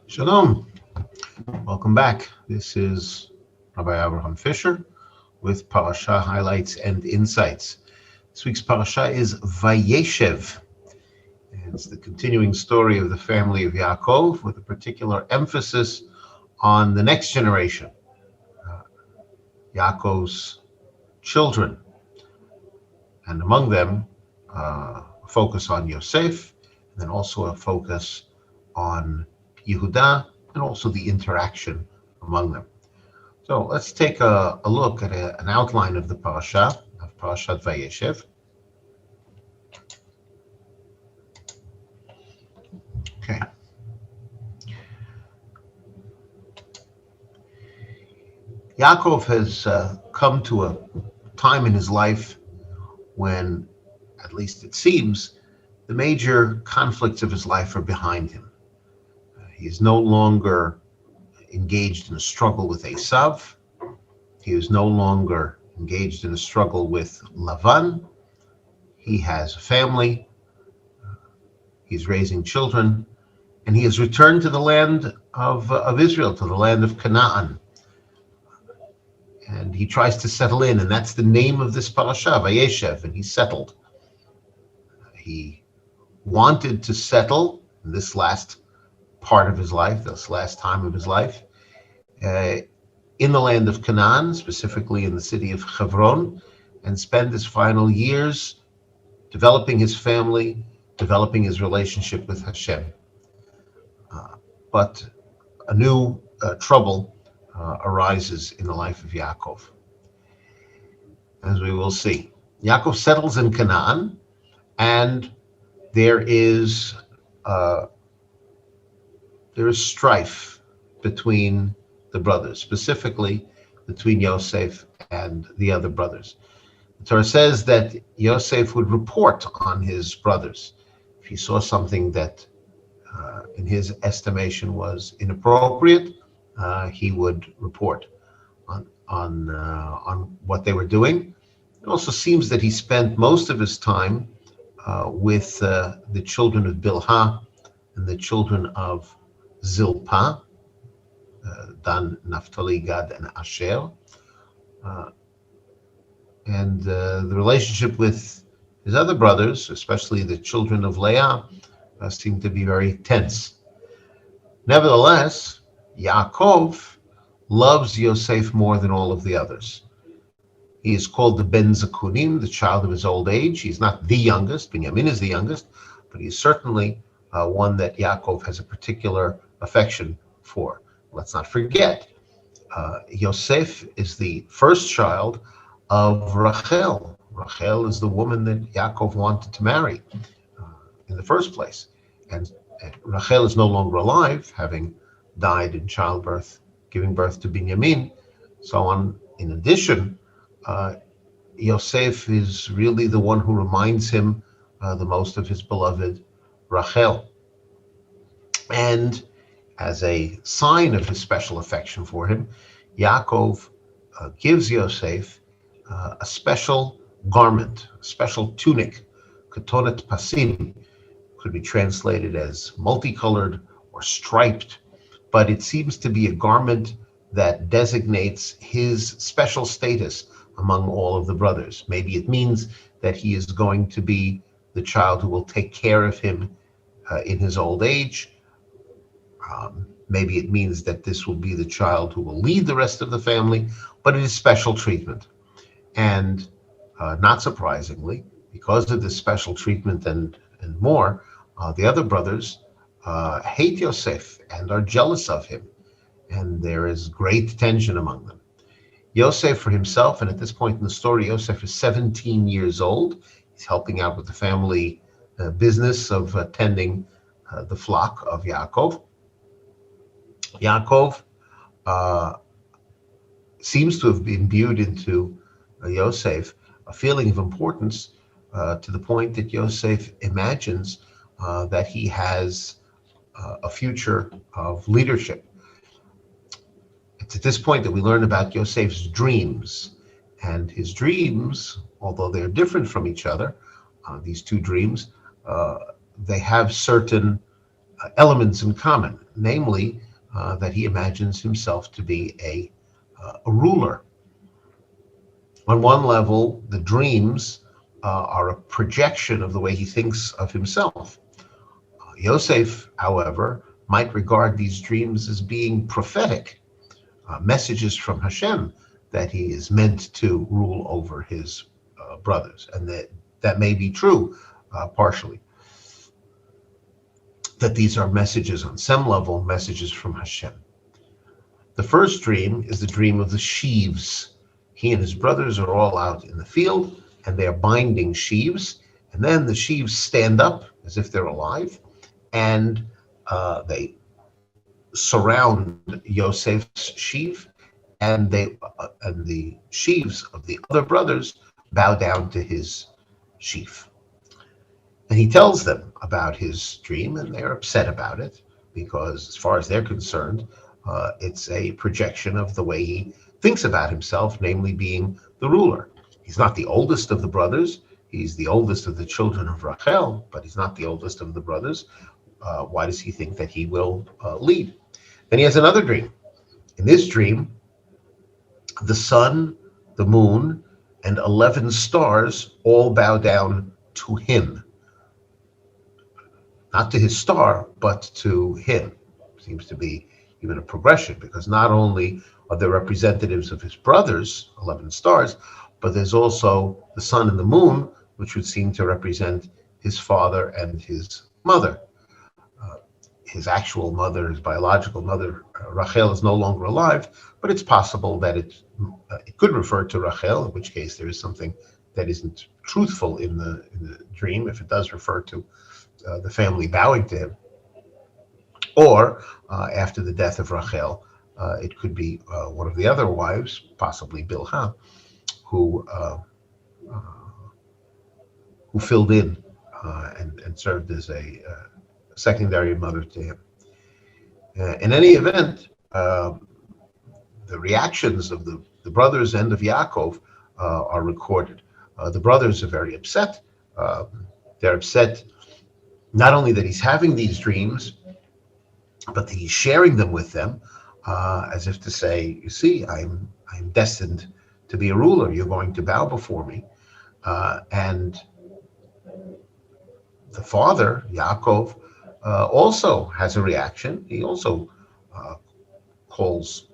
Shalom. Welcome back. This is Rabbi Abraham Fisher with Parsha highlights and insights. This week's Parsha is Vayeshev. It's the continuing story of the family of Yaakov with a particular emphasis on the next generation, Yaakov's children, and among them a focus on Yosef, and then also a focus on Yehuda, and also the interaction among them. So let's take a look at an outline of the Parsha, of Parashat Vayeshev. Okay. Yaakov has come to a time in his life when, at least it seems, the major conflicts of his life are behind him. He is no longer engaged in a struggle with Esav. He is no longer engaged in a struggle with Lavan. He has a family. He's raising children, and he has returned to the land of Israel, to the land of Canaan. And he tries to settle in, and that's the name of this parasha, Vayeshev, and he settled. He wanted to settle in this last part of his life, this last time of his life, in the land of Canaan, specifically in the city of Hebron, and spend his final years developing his family, developing his relationship with Hashem. But a new trouble arises in the life of Yaakov, as we will see. Yaakov settles in Canaan, and there is strife between the brothers, specifically between Yosef and the other brothers. The Torah says that Yosef would report on his brothers. If he saw something that, in his estimation, was inappropriate, he would report on what they were doing. It also seems that he spent most of his time with the children of Bilhah and the children of Zilpah, Dan, Naphtali, Gad, and Asher. And the relationship with his other brothers, especially the children of Leah, seemed to be very tense. Nevertheless, Yaakov loves Yosef more than all of the others. He is called the Ben Zakunim, the child of his old age. He's not the youngest. Binyamin is the youngest, but he's certainly one that Yaakov has a particular affection for. Let's not forget, Yosef is the first child of Rachel. Rachel is the woman that Yaakov wanted to marry in the first place. And Rachel is no longer alive, having died in childbirth, giving birth to Binyamin. So in addition, Yosef is really the one who reminds him the most of his beloved Rachel. And as a sign of his special affection for him, Yaakov gives Yosef a special garment, a special tunic, ketonet pasim, could be translated as multicolored or striped, but it seems to be a garment that designates his special status among all of the brothers. Maybe it means that he is going to be the child who will take care of him in his old age. Maybe it means that this will be the child who will lead the rest of the family, but it is special treatment. And not surprisingly, because of this special treatment and more, the other brothers hate Yosef and are jealous of him. And there is great tension among them. Yosef for himself, and at this point in the story, Yosef is 17 years old. He's helping out with the family business of tending the flock of Yaakov. Yaakov seems to have imbued into Yosef a feeling of importance to the point that Yosef imagines that he has a future of leadership. It's at this point that we learn about Yosef's dreams. And his dreams, although they're different from each other, these two dreams, they have certain elements in common, namely that he imagines himself to be a ruler. On one level, the dreams are a projection of the way he thinks of himself. Yosef, however, might regard these dreams as being prophetic, messages from Hashem that he is meant to rule over his brothers, and that may be true partially. That these are messages on some level, messages from Hashem. The first dream is the dream of the sheaves. He and his brothers are all out in the field, and they are binding sheaves, and then the sheaves stand up as if they're alive, and they surround Yosef's sheaf, and the sheaves of the other brothers bow down to his sheaf. And he tells them about his dream, and they're upset about it because, as far as they're concerned, it's a projection of the way he thinks about himself, namely being the ruler. He's not the oldest of the brothers. He's the oldest of the children of Rachel, but he's not the oldest of the brothers. Why does he think that he will lead? Then he has another dream. In this dream, the sun, the moon, and 11 stars all bow down to him. Not to his star, but to him. Seems to be even a progression, because not only are there representatives of his brothers, 11 stars, but there's also the sun and the moon, which would seem to represent his father and his mother. His actual mother, his biological mother, Rachel, is no longer alive, but it's possible that it could refer to Rachel, in which case there is something that isn't truthful in the dream, if it does refer to the family bowing to him. Or after the death of Rachel, it could be one of the other wives, possibly Bilhah, who filled in and served as a secondary mother to him. In any event, the reactions of the brothers and of Yaakov are recorded. The brothers are very upset. They're upset not only that he's having these dreams, but that he's sharing them with them, as if to say, you see, I'm destined to be a ruler. You're going to bow before me. And the father, Yaakov, also has a reaction. He also calls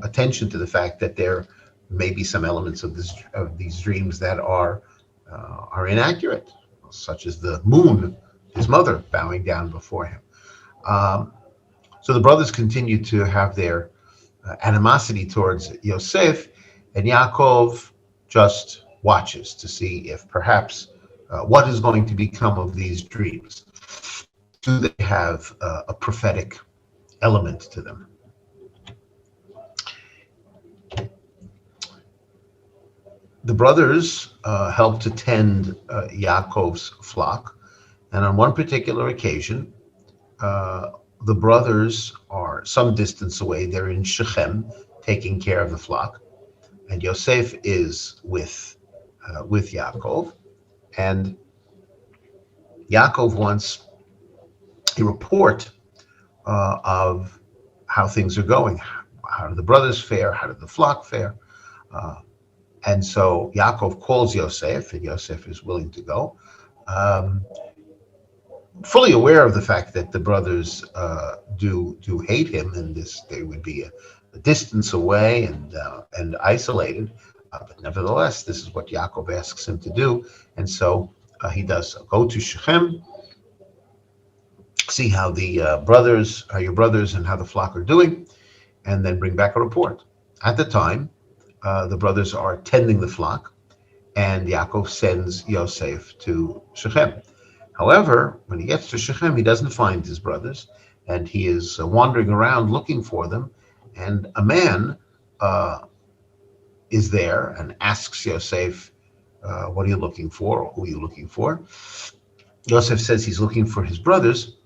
attention to the fact that there may be some elements of these dreams that are inaccurate, such as the moon, his mother, bowing down before him. So the brothers continue to have their animosity towards Yosef, and Yaakov just watches to see if perhaps what is going to become of these dreams. Do they have a prophetic element to them? The brothers helped to tend Yaakov's flock, and on one particular occasion, the brothers are some distance away. They're in Shechem, taking care of the flock, and Yosef is with Yaakov, and Yaakov wants a report of how things are going. How do the brothers fare? How did the flock fare? And so Yaakov calls Yosef, and Yosef is willing to go, fully aware of the fact that the brothers do hate him, and they would be a distance away and isolated. But nevertheless, this is what Yaakov asks him to do, and so he does go to Shechem, see how your brothers and how the flock are doing, and then bring back a report. At the time, the brothers are tending the flock, and Yaakov sends Yosef to Shechem. However, when he gets to Shechem, he doesn't find his brothers, and he is wandering around looking for them, and a man is there and asks Yosef, what are you looking for, or who are you looking for? Yosef says he's looking for his brothers,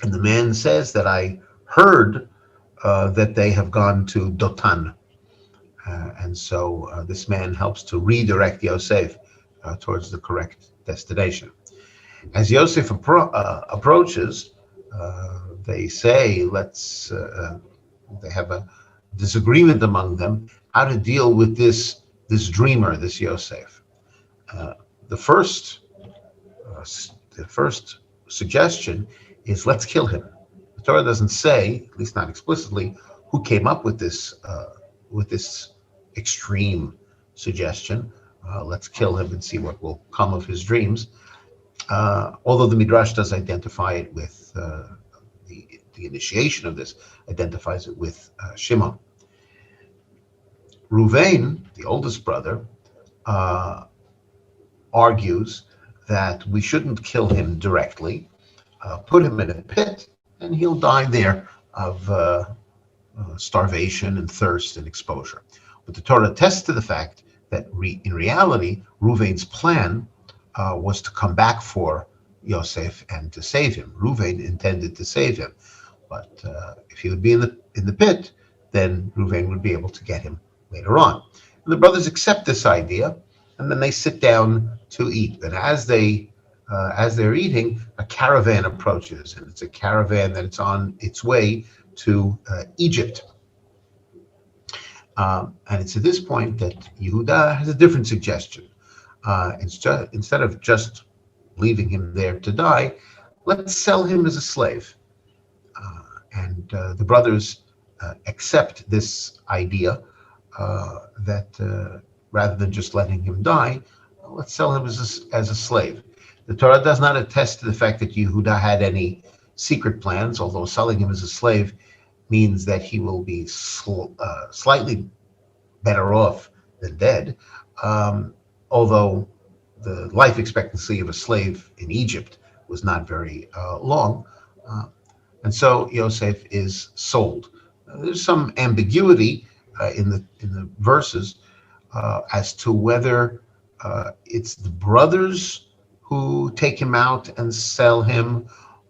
and the man says that I heard that they have gone to Dotan. And so this man helps to redirect Yosef towards the correct destination. As Yosef approaches, they say, they have a disagreement among them how to deal with this dreamer, this Yosef. Uh, the first uh, the first suggestion is, let's kill him. The Torah doesn't say, at least not explicitly, who came up with this extreme suggestion. Let's kill him and see what will come of his dreams. Although the Midrash does identify it with the initiation of this, identifies it with Shimon. Ruvain, the oldest brother, argues that we shouldn't kill him directly, put him in a pit, and he'll die there of starvation and thirst and exposure. But the Torah attests to the fact that in reality, Ruvain's plan was to come back for Yosef and to save him. Ruvain intended to save him, but if he would be in the pit, then Ruvain would be able to get him later on. And the brothers accept this idea, and then they sit down to eat. And as they're eating, a caravan approaches, and it's a caravan that it's on its way to Egypt. And it's at this point that Yehuda has a different suggestion. Instead of just leaving him there to die, let's sell him as a slave. And the brothers accept this idea that rather than just letting him die, let's sell him as a slave. The Torah does not attest to the fact that Yehuda had any secret plans, although selling him as a slave means that he will be slightly better off than dead, although the life expectancy of a slave in Egypt was not very long. And so Yosef is sold. There's some ambiguity in the verses as to whether it's the brothers who take him out and sell him,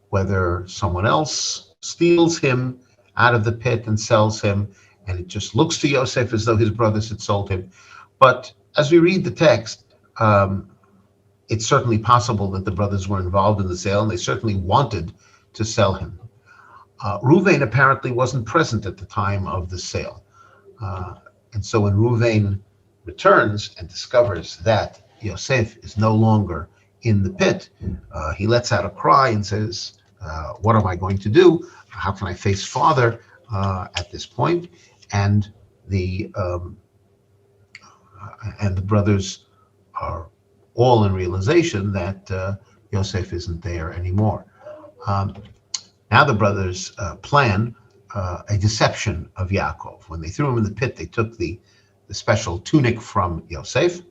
whether someone else steals him out of the pit and sells him, and it just looks to Yosef as though his brothers had sold him. But as we read the text, it's certainly possible that the brothers were involved in the sale, and they certainly wanted to sell him. Ruvain apparently wasn't present at the time of the sale. And so when Ruvain returns and discovers that Yosef is no longer in the pit, he lets out a cry and says, what am I going to do? How can I face father at this point? And the brothers are all in realization that Yosef isn't there anymore. Now the brothers plan a deception of Yaakov. When they threw him in the pit, they took the special tunic from Yosef.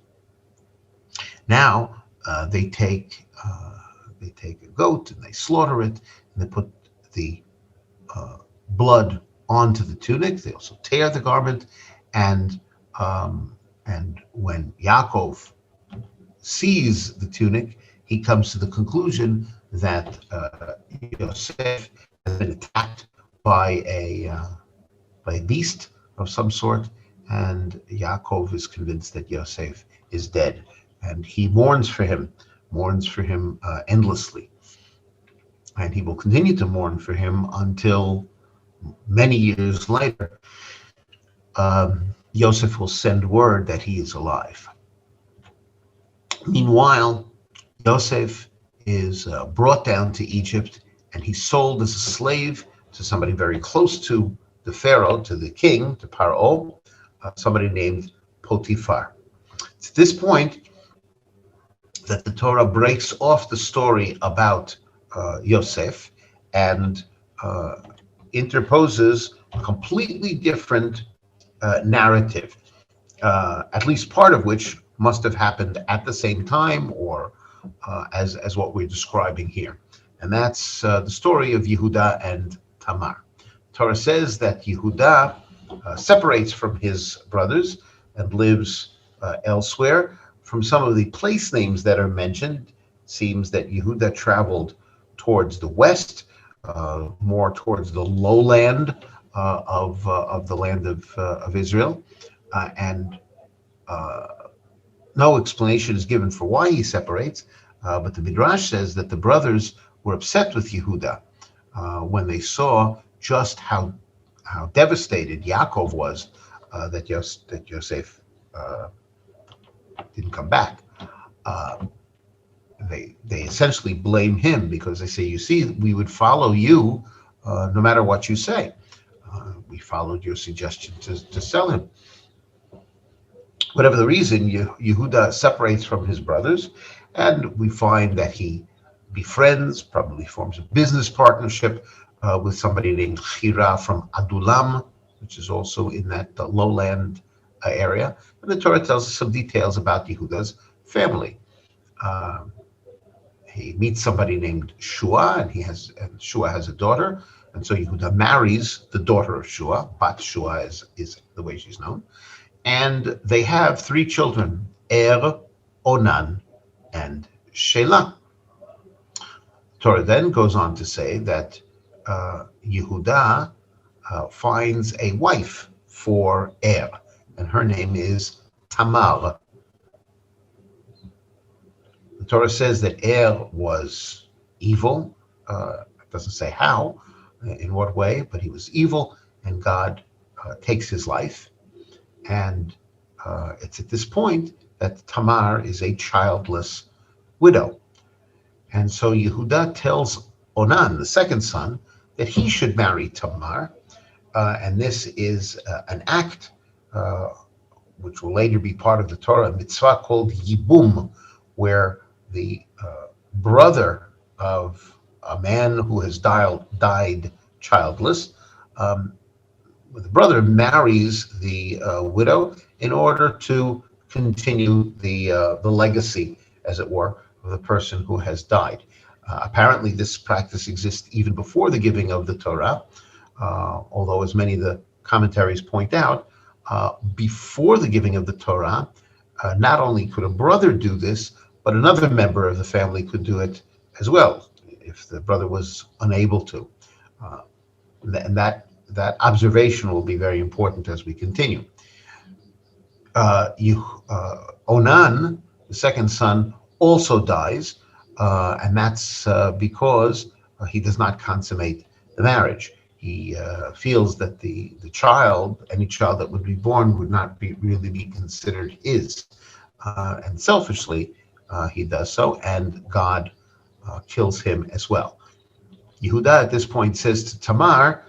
Now they take a goat and they slaughter it, and they put the blood onto the tunic. They also tear the garment, and when Yaakov sees the tunic, he comes to the conclusion that Yosef has been attacked by a beast of some sort, and Yaakov is convinced that Yosef is dead, and he mourns for him endlessly, and he will continue to mourn for him until many years later Yosef will send word that he is alive. Meanwhile, Yosef is brought down to Egypt, and he's sold as a slave to somebody very close to the Pharaoh, to the king, to Paro, somebody named Potiphar. It's at this point that the Torah breaks off the story about Yosef and interposes a completely different narrative, at least part of which must have happened at the same time or as what we're describing here. And that's the story of Yehuda and Tamar. Torah says that Yehuda separates from his brothers and lives elsewhere. From some of the place names that are mentioned, it seems that Yehuda traveled towards the west, more towards the lowland of the land of Israel, and no explanation is given for why he separates. But the Midrash says that the brothers were upset with Yehuda when they saw just how devastated Yaakov was that Yosef didn't come back. Uh, they essentially blame him because they say, you see, we would follow you no matter what you say. We followed your suggestion to sell him. Whatever the reason, Yehuda separates from his brothers, and we find that he befriends, probably forms a business partnership with somebody named Chira from Adulam, which is also in that lowland area. And the Torah tells us some details about Yehuda's family. He meets somebody named Shua, and Shua has a daughter, and so Yehuda marries the daughter of Shua. Bat Shua is the way she's known. And they have three children, Onan, and Shelah. Torah then goes on to say that Yehuda finds a wife for and her name is Tamar. The Torah says that was evil. It doesn't say how, in what way, but he was evil, and God takes his life. And it's at this point that Tamar is a childless widow. And so Yehuda tells Onan, the second son, that he should marry Tamar. And this is an act which will later be part of the Torah, a mitzvah called Yibum, where the brother of a man who has died childless, the brother marries the widow in order to continue the legacy, as it were, of the person who has died. Apparently, this practice exists even before the giving of the Torah, although, as many of the commentaries point out, before the giving of the Torah, not only could a brother do this, but another member of the family could do it as well, if the brother was unable to. And that observation will be very important as we continue. Onan, the second son, also dies, and that's because he does not consummate the marriage. He feels that the child, any child that would be born, would not really be considered his. And selfishly, he does so, and God kills him as well. Yehuda at this point says to Tamar,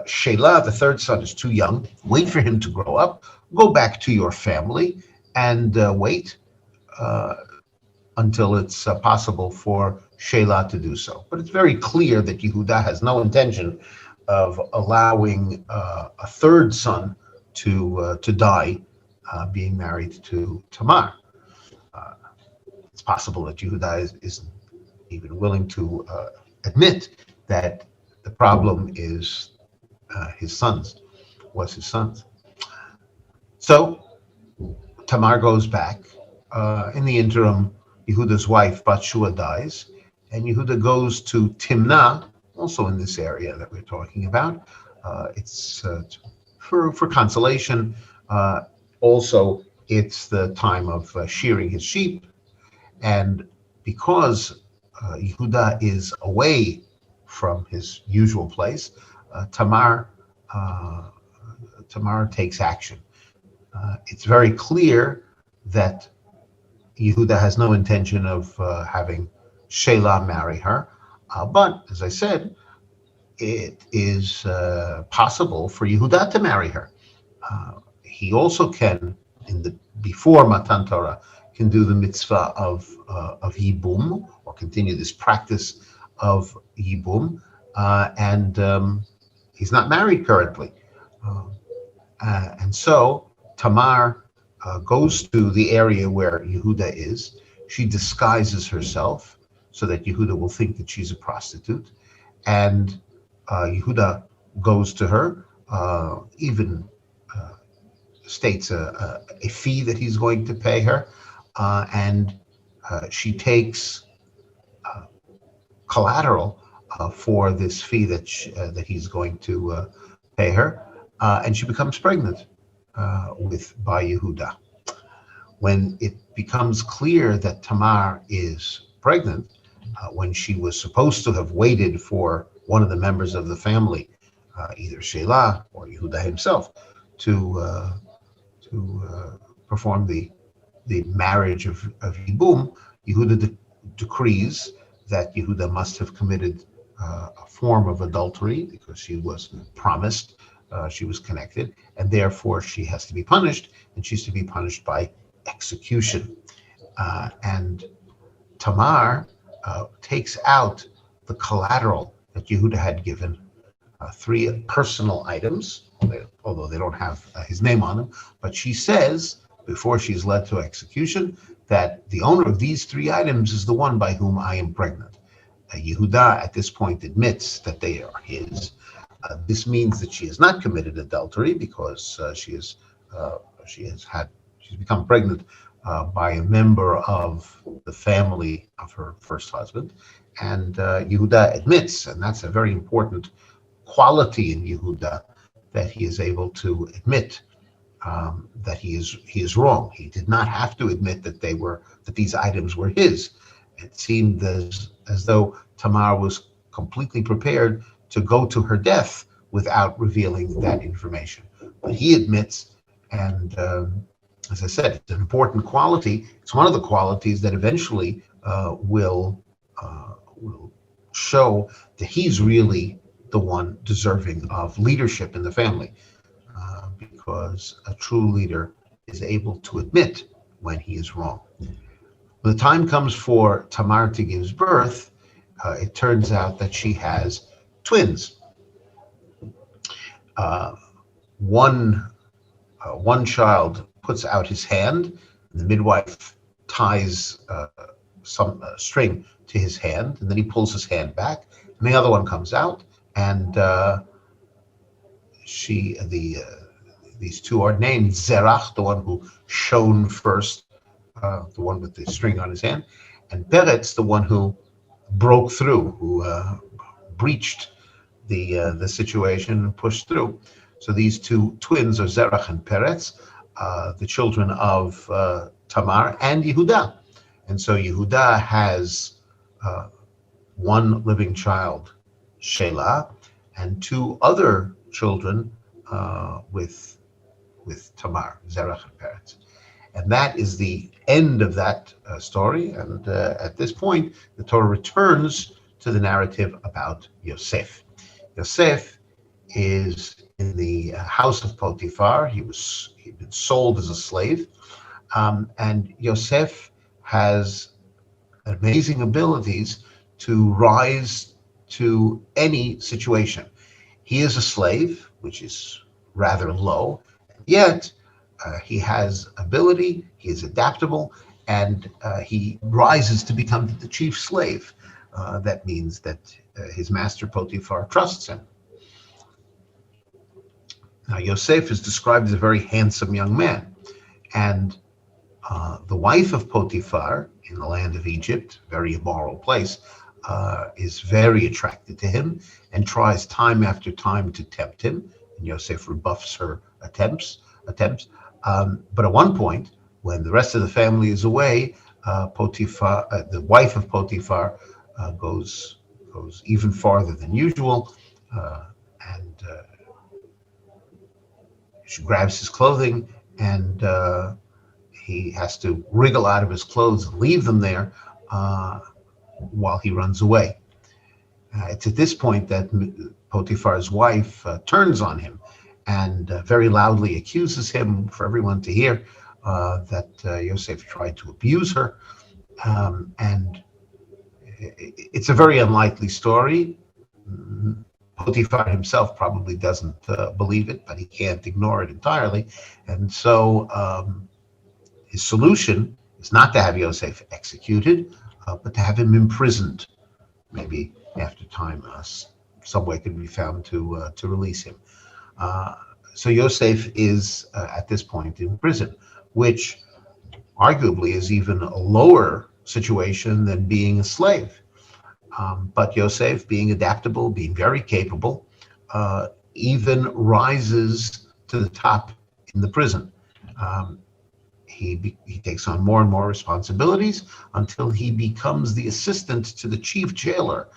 Shelah, the third son, is too young. Wait for him to grow up. Go back to your family and wait until it's possible for Shelah to do so. But it's very clear that Yehuda has no intention of allowing a third son to die being married to Tamar. It's possible that Yehuda isn't even willing to admit that the problem is his sons. So Tamar goes back. In the interim, Yehuda's wife, Bat-Shua, dies, and Yehuda goes to Timnah, also in this area that we're talking about. It's for consolation. Also, it's the time of shearing his sheep, and because Yehuda is away from his usual place, Tamar takes action. It's very clear that Yehuda has no intention of having Shelah marry her, but as I said, it is possible for Yehuda to marry her. He also can, before Matan Torah, can do the mitzvah of Yibum, or continue this practice of Yibum, and he's not married currently. And so Tamar goes to the area where Yehuda is. She disguises herself so that Yehuda will think that she's a prostitute. And Yehuda goes to her, even states a fee that he's going to pay her. And she takes collateral for this fee that he's going to pay her. And she becomes pregnant by Yehuda. When it becomes clear that Tamar is pregnant, when she was supposed to have waited for one of the members of the family, either Shelah or Yehuda himself, to perform the marriage of Yibum, Yehuda decrees that Yehuda must have committed a form of adultery because she was promised, she was connected, and therefore she has to be punished, and she's to be punished by execution. And Tamar takes out the collateral that Yehuda had given, three personal items, although they don't have his name on them, but she says, before she's led to execution, that the owner of these three items is the one by whom I am pregnant. Yehuda at this point admits that they are his. This means that she has not committed adultery because she's become pregnant by a member of the family of her first husband, and Yehuda admits, and that's a very important quality in Yehuda, that he is able to admit that he is wrong. He did not have to admit that these items were his. It seemed as though Tamar was completely prepared to go to her death without revealing that information. But he admits, and as I said, it's an important quality. It's one of the qualities that eventually will show that he's really the one deserving of leadership in the family, because a true leader is able to admit when he is wrong. When the time comes for Tamar to give birth, it turns out that she has twins. One child puts out his hand, and the midwife ties some string to his hand, and then he pulls his hand back, and the other one comes out, and these two are named Zerach, the one who shone first, the one with the string on his hand, and Peretz, the one who broke through, who breached the situation and pushed through. So these two twins are Zerach and Peretz, the children of Tamar and Yehuda. And so Yehuda has one living child, Shelah, and two other children with Tamar, Zerach and Peretz. And that is the end of that story. And at this point, the Torah returns to the narrative about Yosef. Yosef is in the house of Potiphar. He'd been sold as a slave. And Yosef has amazing abilities to rise to any situation. He is a slave, which is rather low, yet he has ability, he is adaptable, and he rises to become the chief slave. That means that his master Potiphar trusts him. Now, Yosef is described as a very handsome young man, and the wife of Potiphar in the land of Egypt, very immoral place, is very attracted to him and tries time after time to tempt him. And Yosef rebuffs her attempts. But at one point, when the rest of the family is away, Potiphar, the wife of Potiphar, goes even farther than usual, and she grabs his clothing, and he has to wriggle out of his clothes and leave them there while he runs away. It's at this point that Potiphar's wife turns on him and very loudly accuses him for everyone to hear that Yosef tried to abuse her. And it's a very unlikely story. Potiphar himself probably doesn't believe it, but he can't ignore it entirely. And so his solution is not to have Yosef executed, but to have him imprisoned. Maybe after time, some way could be found to release him. So Yosef is at this point in prison, which arguably is even a lower situation than being a slave. But Yosef, being adaptable, being very capable, even rises to the top in the prison. he takes on more and more responsibilities until he becomes the assistant to the chief jailer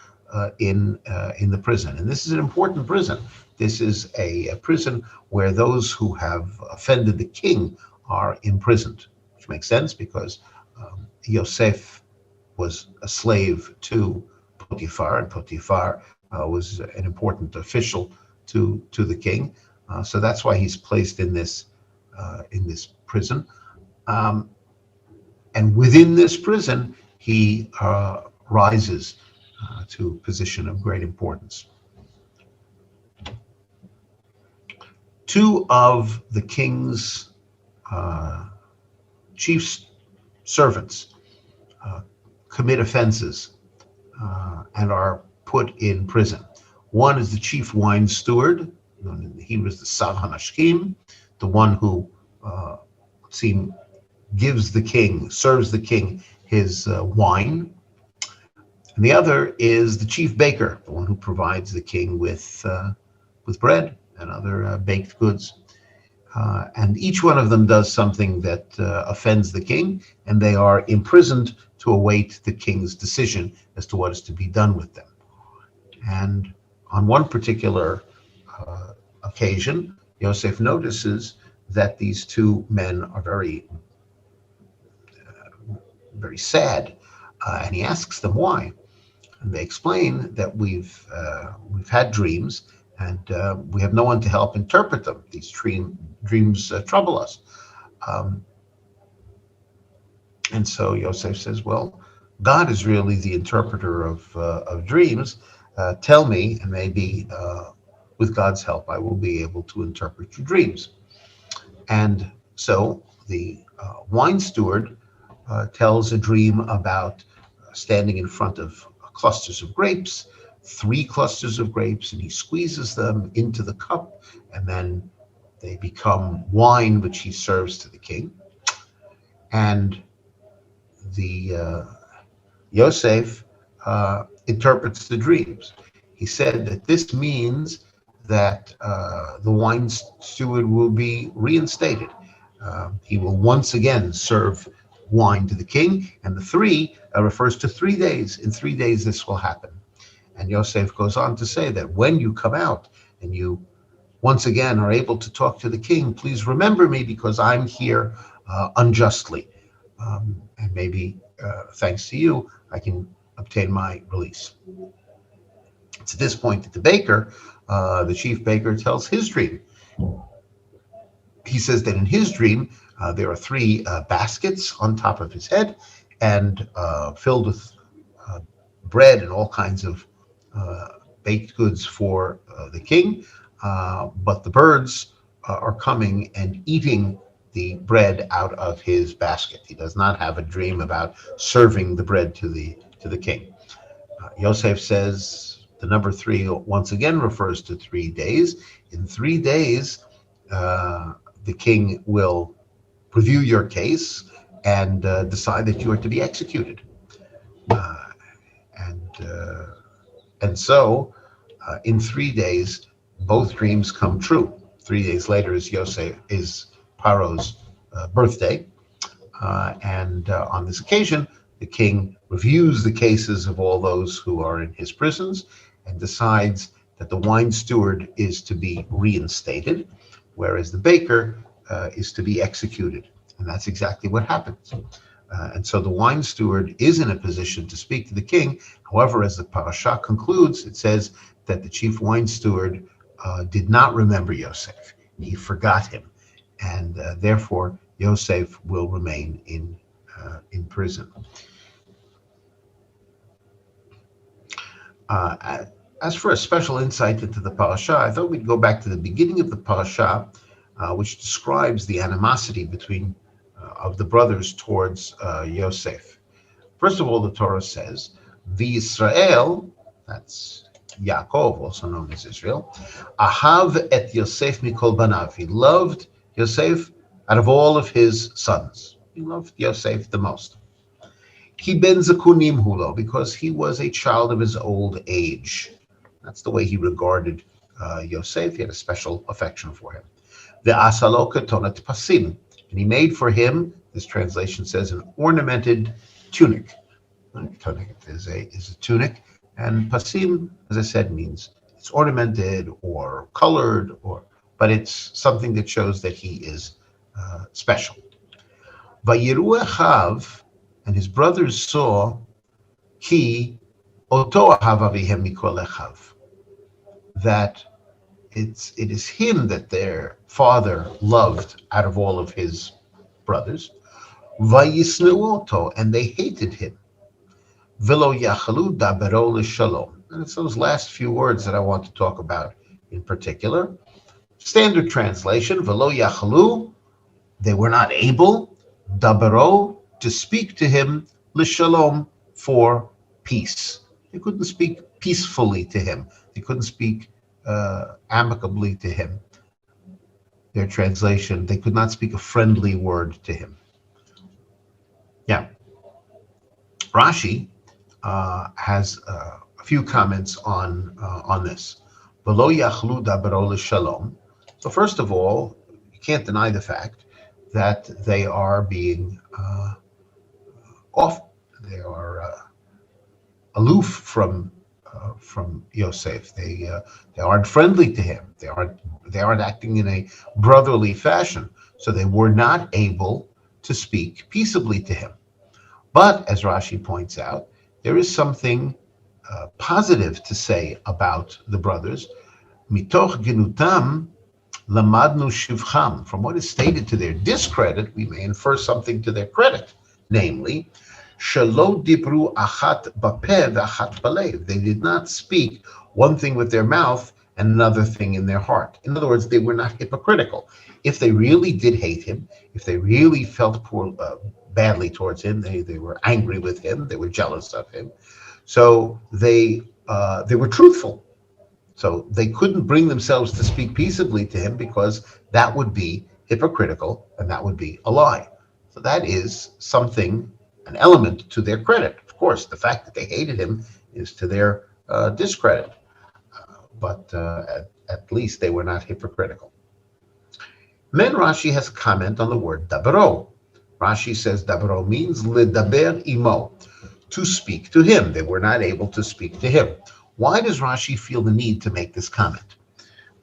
in the prison. And this is an important prison. This is a prison where those who have offended the king are imprisoned, which makes sense because Yosef was a slave to Potiphar, and Potiphar was an important official to the king. So that's why he's placed in this prison. And within this prison, he rises to a position of great importance. Two of the king's chief servants commit offenses and are put in prison. One is the chief wine steward. He was the Sav Hamashkim, the one who serves the king his wine. And the other is the chief baker, the one who provides the king with bread and other baked goods. And each one of them does something that offends the king, and they are imprisoned to await the king's decision as to what is to be done with them. And on one particular occasion, Yosef notices that these two men are very sad, and he asks them why. And they explain that we've had dreams, and we have no one to help interpret them. These dreams trouble us. And so Yosef says, well, God is really the interpreter of dreams. Tell me, and maybe with God's help, I will be able to interpret your dreams. And so the wine steward tells a dream about standing in front of clusters of grapes, 3 clusters of grapes, and he squeezes them into the cup, and then they become wine, which he serves to the king. And the Yosef interprets the dreams. He said that this means that the wine steward will be reinstated. He will once again serve wine to the king, and the 3 refers to 3 days. In 3 days this will happen. And Yosef goes on to say that when you come out and you once again are able to talk to the king, please remember me because I'm here unjustly. And maybe thanks to you, I can obtain my release. It's at this point that the baker, the chief baker, tells his dream. He says that in his dream, there are 3 baskets on top of his head and filled with bread and all kinds of baked goods for the king. But the birds are coming and eating the bread out of his basket. He does not have a dream about serving the bread to the king. Yosef says the number 3 once again refers to 3 days. In 3 days, the king will review your case and decide that you are to be executed. And so, in 3 days, both dreams come true. 3 days later is Paro's birthday, and on this occasion, the king reviews the cases of all those who are in his prisons and decides that the wine steward is to be reinstated, whereas the baker is to be executed. And that's exactly what happens. And so the wine steward is in a position to speak to the king. However, as the Parsha concludes, it says that the chief wine steward did not remember Yosef. He forgot him. And therefore, Yosef will remain in prison. As for a special insight into the Parsha, I thought we'd go back to the beginning of the Parsha, which describes the animosity between of the brothers towards Yosef. First of all, the Torah says, V'Yisrael, that's Yaakov, also known as Israel, Ahav et Yosef mikol banav. He loved Yosef out of all of his sons. He loved Yosef the most. Ki ben zakunim hulo, because he was a child of his old age. That's the way he regarded Yosef. He had a special affection for him. Ve'asalo ketonat pasim, and he made for him This translation says an ornamented tunic. Tunic is a tunic, and pasim, as I said, means it's ornamented or colored, but it's something that shows that he is special. Vayiru Echav, and his brothers saw he oto ahav avihem mikol echav, that it is him that their father loved out of all of his brothers. Vayisneu oto, and they hated him. Velo yachalu dabero l'shalom. And it's those last few words that I want to talk about in particular. Standard translation, velo yachalu, they were not able, dabero, to speak to him, l'shalom, for peace. They couldn't speak peacefully to him. They couldn't speak amicably to him. Their translation, they could not speak a friendly word to him. Yeah. Rashi has a few comments on this. V'lo yachlu dabero l'shalom. So first of all, you can't deny the fact that they are being off. They are aloof from Yosef. They aren't friendly to him. They aren't acting in a brotherly fashion. So they were not able to speak peaceably to him. But as Rashi points out, there is something positive to say about the brothers. Mitoch genutam lamadnu shivcham. From what is stated to their discredit, we may infer something to their credit, namely, shelo dibru achat bapeh v'achat balev. They did not speak one thing with their mouth and another thing in their heart. In other words, they were not hypocritical. If they really did hate him, if they really felt badly towards him, they were angry with him, they were jealous of him, so they were truthful. So they couldn't bring themselves to speak peaceably to him because that would be hypocritical and that would be a lie. So that is something, an element to their credit. Of course, the fact that they hated him is to their discredit, but at least they were not hypocritical. Then Rashi has a comment on the word dabero. Rashi says dabero means ledaber imo, to speak to him. They were not able to speak to him. Why does Rashi feel the need to make this comment?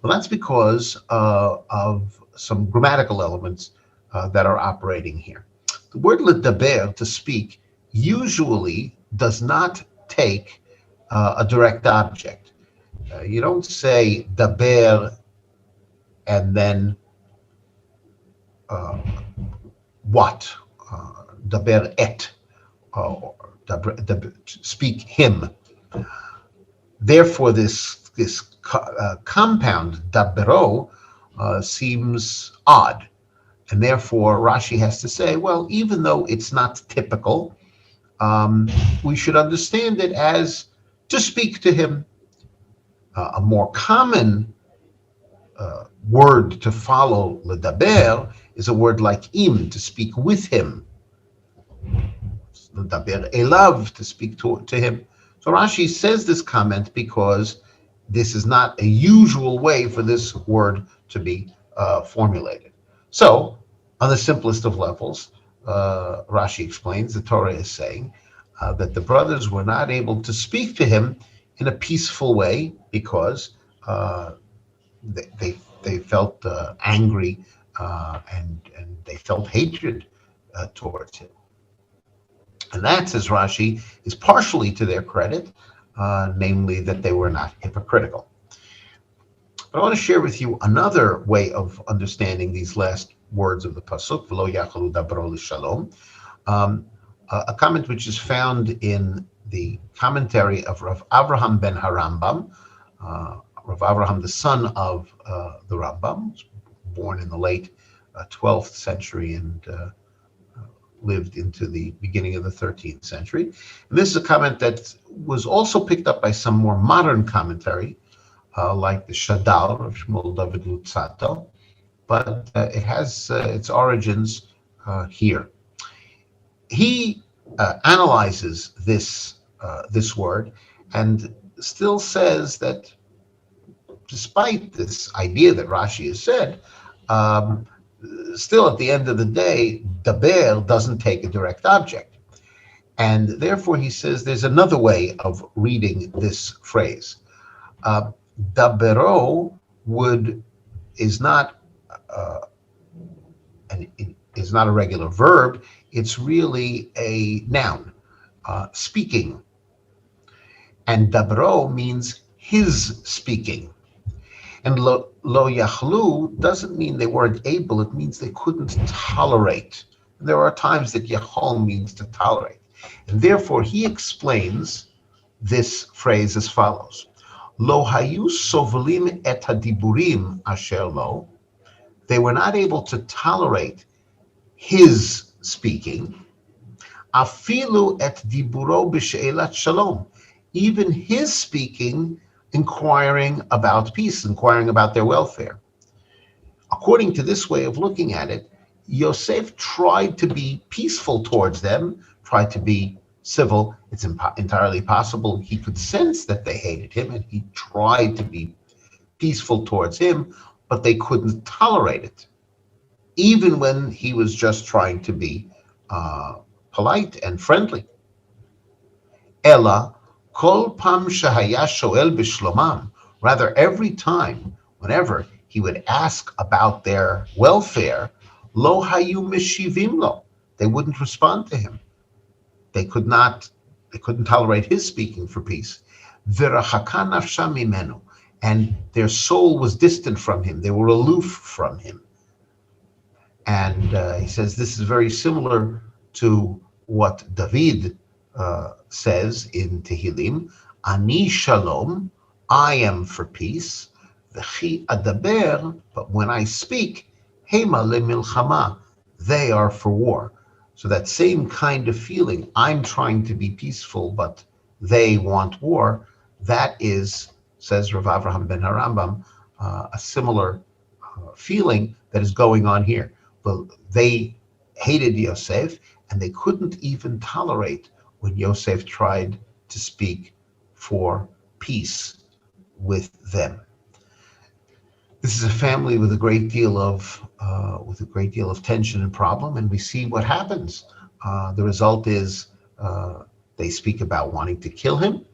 Well, that's because of some grammatical elements that are operating here. The word ledaber, to speak, usually does not take a direct object. You don't say daber and then what? Daber et, speak him. Therefore, this compound dabero seems odd, and therefore Rashi has to say, well, even though it's not typical, we should understand it as to speak to him. A more common word to follow ledaber is a word like im, to speak with him. Ledaber elav, to speak to him. So Rashi says this comment because this is not a usual way for this word to be formulated. So, on the simplest of levels, Rashi explains, the Torah is saying that the brothers were not able to speak to him in a peaceful way because they felt angry and they felt hatred towards him. And that, says Rashi, is partially to their credit, namely that they were not hypocritical. But I want to share with you another way of understanding these last words of the pasuk, v'lo yachalu dabero l'shalom, a comment which is found in the commentary of Rav Avraham ben Harambam. Rav Avraham, the son of the Rambam, was born in the late 12th century and lived into the beginning of the 13th century. And this is a comment that was also picked up by some more modern commentary, like the Shadal of Shmuel David Lutzato, but it has its origins here. He analyzes this word and still says that despite this idea that Rashi has said, still at the end of the day, daber doesn't take a direct object. And therefore, he says there's another way of reading this phrase. Dabero is not uh, is not a regular verb. It's really a noun, speaking. And dabro means his speaking. And lo yachlu doesn't mean they weren't able. It means they couldn't tolerate. And there are times that yachol means to tolerate. And therefore, he explains this phrase as follows. Lo hayu sovlim et hadiburim asher lo. They were not able to tolerate his speaking. Afilu et diburo b'she'elat shalom. Even his speaking, inquiring about peace, inquiring about their welfare. According to this way of looking at it, Yosef tried to be peaceful towards them, tried to be civil. It's entirely possible he could sense that they hated him, and he tried to be peaceful towards him, but they couldn't tolerate it, even when he was just trying to be polite and friendly. Ella, kol pam shehaya shoel b'shlomam. Rather, every time, whenever he would ask about their welfare, lo hayu meshivim lo. They wouldn't respond to him. They couldn't tolerate his speaking for peace. V'rachaka nafsha mimenu. And their soul was distant from him. They were aloof from him. And he says this is very similar to what David says in Tehillim, Ani shalom, I am for peace, v'chi adaber, but when I speak, hema lemilchama, they are for war. So that same kind of feeling, I'm trying to be peaceful, but they want war, that is, says Rav Avraham ben Harambam, a similar feeling that is going on here. But they hated Yosef, and they couldn't even tolerate when Yosef tried to speak for peace with them. This is a family with a great deal of tension and problem, and we see what happens. The result is they speak about wanting to kill him,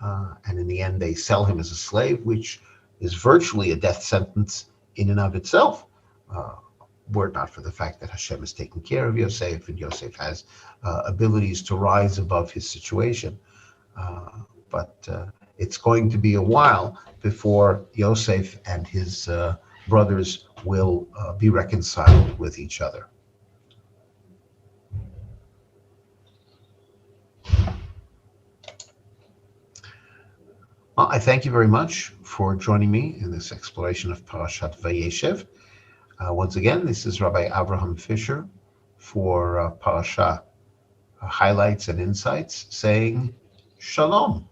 and in the end they sell him as a slave, which is virtually a death sentence in and of itself. Were it not for the fact that Hashem is taking care of Yosef, and Yosef has abilities to rise above his situation. But it's going to be a while before Yosef and his brothers will be reconciled with each other. Well, I thank you very much for joining me in this exploration of Parashat Vayeshev. Once again, this is Rabbi Abraham Fisher for Parasha Highlights and Insights, saying Shalom.